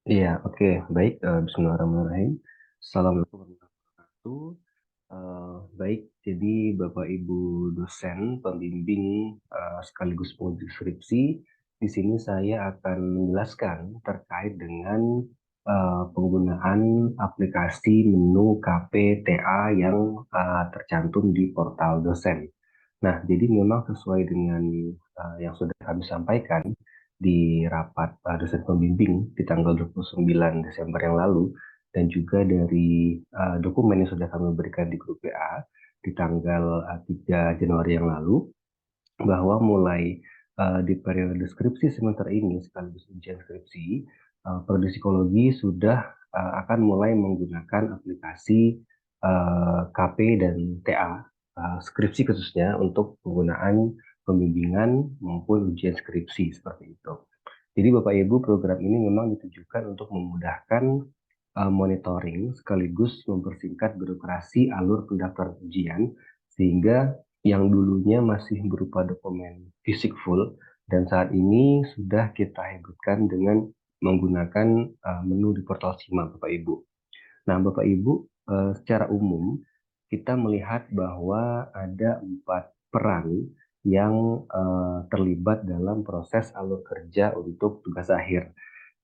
Iya, oke, baik. Bismillahirrahmanirrahim. Assalamualaikum warahmatullahi wabarakatuh. Baik, jadi Bapak Ibu dosen, pembimbing, sekaligus penguji skripsi, di sini saya akan menjelaskan terkait dengan penggunaan aplikasi menu KPTA yang tercantum di portal dosen. Nah, jadi memang sesuai dengan yang sudah kami sampaikan di rapat dosen pembimbing di tanggal 29 Desember yang lalu, dan juga dari dokumen yang sudah kami berikan di grup WA di tanggal 3 Januari yang lalu, bahwa mulai di periode skripsi semester ini sekaligus ujian skripsi, prodi psikologi sudah akan mulai menggunakan aplikasi KP dan TA, skripsi khususnya untuk penggunaan pembimbingan maupun ujian skripsi seperti itu. Jadi Bapak Ibu, program ini memang ditujukan untuk memudahkan monitoring sekaligus mempersingkat birokrasi alur pendaftaran ujian, sehingga yang dulunya masih berupa dokumen fisik full dan saat ini sudah kita hybridkan dengan menggunakan menu di portal SIMA, Bapak Ibu. Nah, Bapak Ibu, secara umum kita melihat bahwa ada 4 peran yang terlibat dalam proses alur kerja untuk tugas akhir.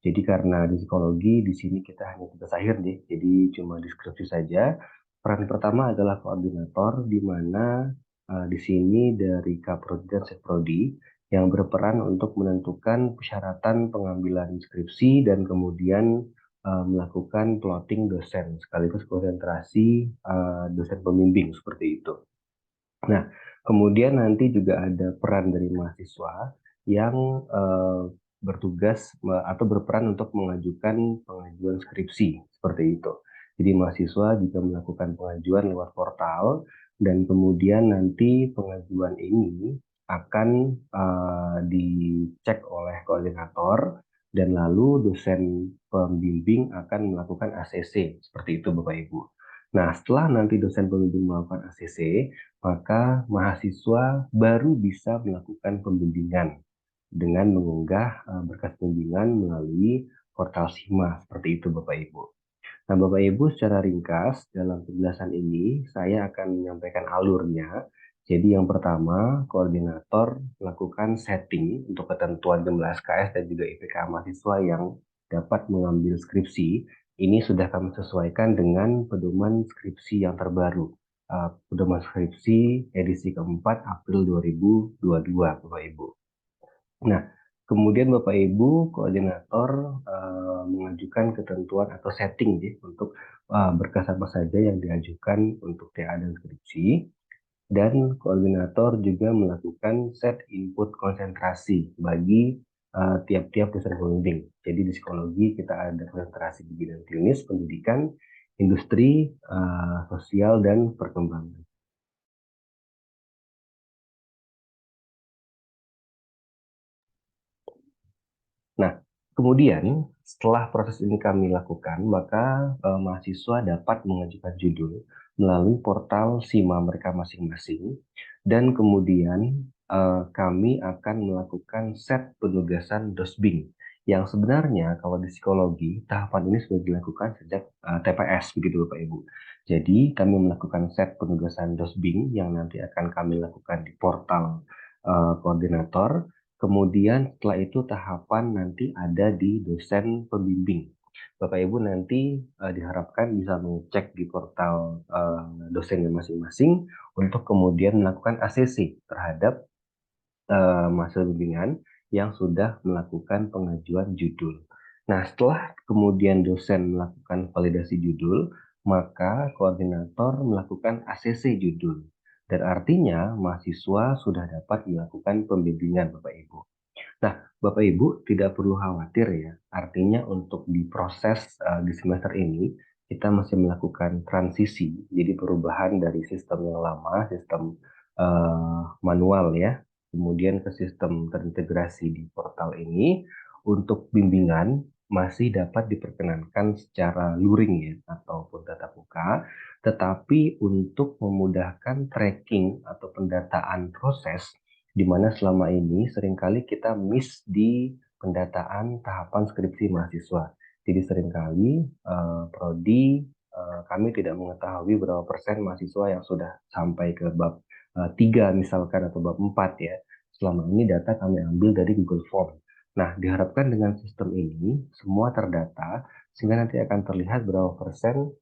Jadi karena di psikologi di sini kita hanya tugas akhir nih, jadi cuma deskripsi saja. Peran pertama adalah koordinator, di mana di sini dari Kaprodi dan Setprodi yang berperan untuk menentukan persyaratan pengambilan skripsi dan kemudian melakukan plotting dosen sekaligus konsentrasi dosen pembimbing seperti itu. Nah, kemudian nanti juga ada peran dari mahasiswa yang bertugas atau berperan untuk mengajukan pengajuan skripsi seperti itu. Jadi mahasiswa juga melakukan pengajuan lewat portal dan kemudian nanti pengajuan ini akan dicek oleh koordinator dan lalu dosen pembimbing akan melakukan ACC seperti itu Bapak Ibu. Nah, setelah nanti dosen pembimbing melakukan ACC, maka mahasiswa baru bisa melakukan pembimbingan dengan mengunggah berkas pembimbingan melalui portal SIMA seperti itu Bapak Ibu. Nah, Bapak Ibu, secara ringkas dalam penjelasan ini saya akan menyampaikan alurnya. Jadi yang pertama, koordinator melakukan setting untuk ketentuan jumlah SKS dan juga IPK mahasiswa yang dapat mengambil skripsi. Ini sudah kami sesuaikan dengan pedoman skripsi yang terbaru. Pedoman skripsi edisi keempat April 2022, Bapak Ibu. Nah, kemudian Bapak Ibu koordinator mengajukan ketentuan atau setting ya, untuk berkas apa saja yang diajukan untuk TA dan skripsi, dan koordinator juga melakukan set input konsentrasi bagi tiap-tiap dosen pembimbing. Jadi di psikologi kita ada konsentrasi di bidang klinis, pendidikan, industri, sosial, dan perkembangan. Nah, kemudian setelah proses ini kami lakukan, maka mahasiswa dapat mengajukan judul melalui portal SIMA mereka masing-masing, dan kemudian kami akan melakukan set penugasan dosbing, yang sebenarnya kalau di psikologi tahapan ini sudah dilakukan sejak TPS begitu Bapak Ibu. Jadi kami melakukan set penugasan dosbing yang nanti akan kami lakukan di portal koordinator. Kemudian setelah itu tahapan nanti ada di dosen pembimbing. Bapak Ibu nanti diharapkan bisa mengecek di portal dosennya masing-masing untuk kemudian melakukan ACC terhadap mahasiswa bimbingan yang sudah melakukan pengajuan judul. Nah, setelah kemudian dosen melakukan validasi judul, maka koordinator melakukan ACC judul. Dan artinya mahasiswa sudah dapat melakukan pembimbingan Bapak Ibu. Nah, Bapak Ibu tidak perlu khawatir ya. Artinya untuk di proses di semester ini kita masih melakukan transisi. Jadi perubahan dari sistem yang lama, sistem manual ya, kemudian ke sistem terintegrasi di portal ini untuk bimbingan masih dapat diperkenankan secara luring ya ataupun tatap muka, tetapi untuk memudahkan tracking atau pendataan proses di mana selama ini seringkali kita miss di pendataan tahapan skripsi mahasiswa. Jadi seringkali prodi kami tidak mengetahui berapa persen mahasiswa yang sudah sampai ke bab 3 misalkan atau bab 4 ya. Selama ini data kami ambil dari Google Form. Nah, diharapkan dengan sistem ini semua terdata sehingga nanti akan terlihat berapa persen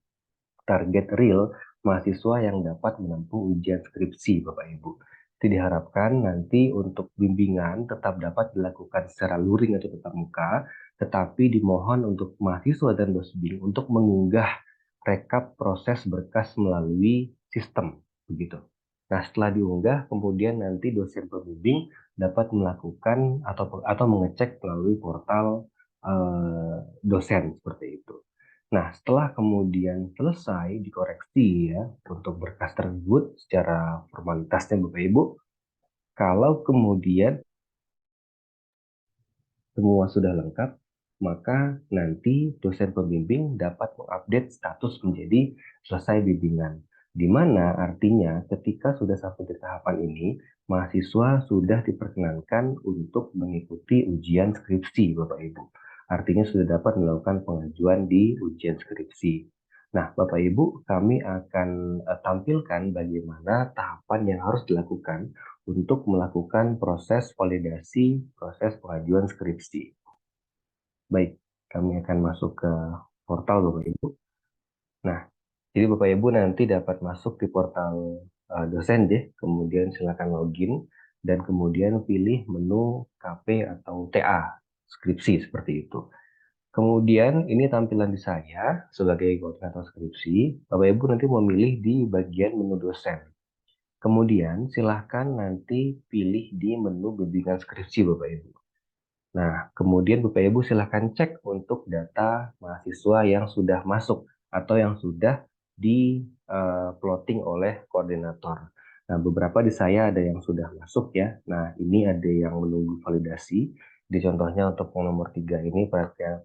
target real mahasiswa yang dapat menempuh ujian skripsi, Bapak Ibu. Itu diharapkan nanti untuk bimbingan tetap dapat dilakukan secara luring atau tatap muka, tetapi dimohon untuk mahasiswa dan dosen untuk mengunggah rekap proses berkas melalui sistem, begitu. Nah, setelah diunggah, kemudian nanti dosen pembimbing dapat melakukan atau mengecek melalui portal dosen seperti itu. Nah, setelah kemudian selesai dikoreksi ya untuk berkas tersebut secara formalitasnya Bapak Ibu, kalau kemudian semua sudah lengkap, maka nanti dosen pembimbing dapat mengupdate status menjadi selesai bimbingan. Di mana artinya ketika sudah sampai di tahapan ini, mahasiswa sudah diperkenankan untuk mengikuti ujian skripsi, Bapak Ibu. Artinya sudah dapat melakukan pengajuan di ujian skripsi. Nah, Bapak Ibu, kami akan tampilkan bagaimana tahapan yang harus dilakukan untuk melakukan proses validasi, proses pengajuan skripsi. Baik, kami akan masuk ke portal Bapak Ibu. Nah, jadi Bapak Ibu nanti dapat masuk di portal dosen deh, kemudian silakan login dan kemudian pilih menu KP atau TA skripsi seperti itu. Kemudian ini tampilan di saya sebagai koordinator skripsi. Bapak Ibu nanti memilih di bagian menu dosen. Kemudian silahkan nanti pilih di menu bimbingan skripsi Bapak Ibu. Nah, kemudian Bapak Ibu silahkan cek untuk data mahasiswa yang sudah masuk atau yang sudah di plotting oleh koordinator. Nah, beberapa di saya ada yang sudah masuk ya. Nah, ini ada yang menunggu validasi. Di contohnya untuk yang nomor 3 ini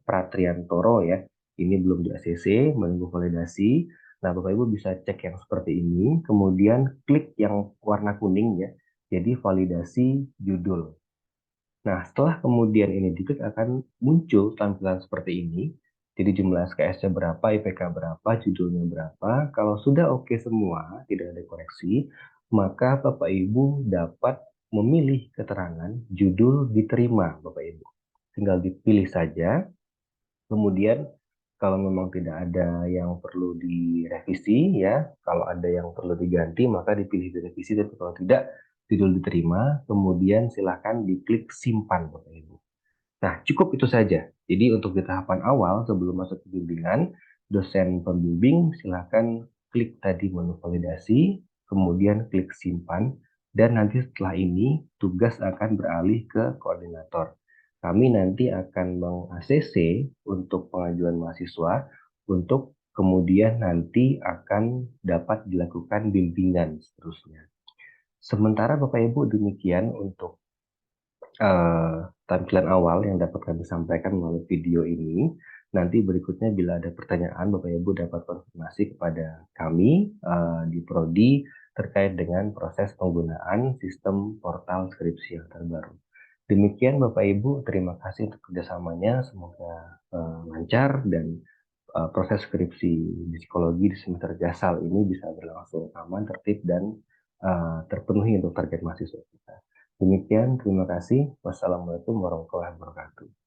Pratriantoro ya. Ini belum di ACC, menunggu validasi. Nah, Bapak Ibu bisa cek yang seperti ini, kemudian klik yang warna kuning ya. Jadi validasi judul. Nah, setelah kemudian ini diklik akan muncul tampilan seperti ini. Jadi jumlah SKS-nya berapa, IPK berapa, judulnya berapa. Kalau sudah oke semua, tidak ada koreksi, maka Bapak Ibu dapat memilih keterangan judul diterima, Bapak Ibu. Tinggal dipilih saja. Kemudian kalau memang tidak ada yang perlu direvisi ya, kalau ada yang perlu diganti maka dipilih direvisi, tapi kalau tidak judul diterima, kemudian silakan diklik simpan Bapak Ibu. Nah, cukup itu saja. Jadi untuk di tahapan awal sebelum masuk ke bimbingan, dosen pembimbing silakan klik tadi menu validasi, kemudian klik simpan, dan nanti setelah ini tugas akan beralih ke koordinator. Kami nanti akan meng-ACC untuk pengajuan mahasiswa untuk kemudian nanti akan dapat dilakukan bimbingan seterusnya. Sementara Bapak Ibu demikian untuk eh, tampilan awal yang dapat kami sampaikan melalui video ini. Nanti berikutnya bila ada pertanyaan, Bapak Ibu dapat konfirmasi kepada kami di Prodi terkait dengan proses penggunaan sistem portal skripsi yang terbaru. Demikian Bapak Ibu, terima kasih untuk kerjasamanya. Semoga lancar dan proses skripsi di psikologi di semester Jasal ini bisa berlangsung aman, tertib, dan terpenuhi untuk target mahasiswa kita. Demikian, terima kasih. Wassalamualaikum warahmatullahi wabarakatuh.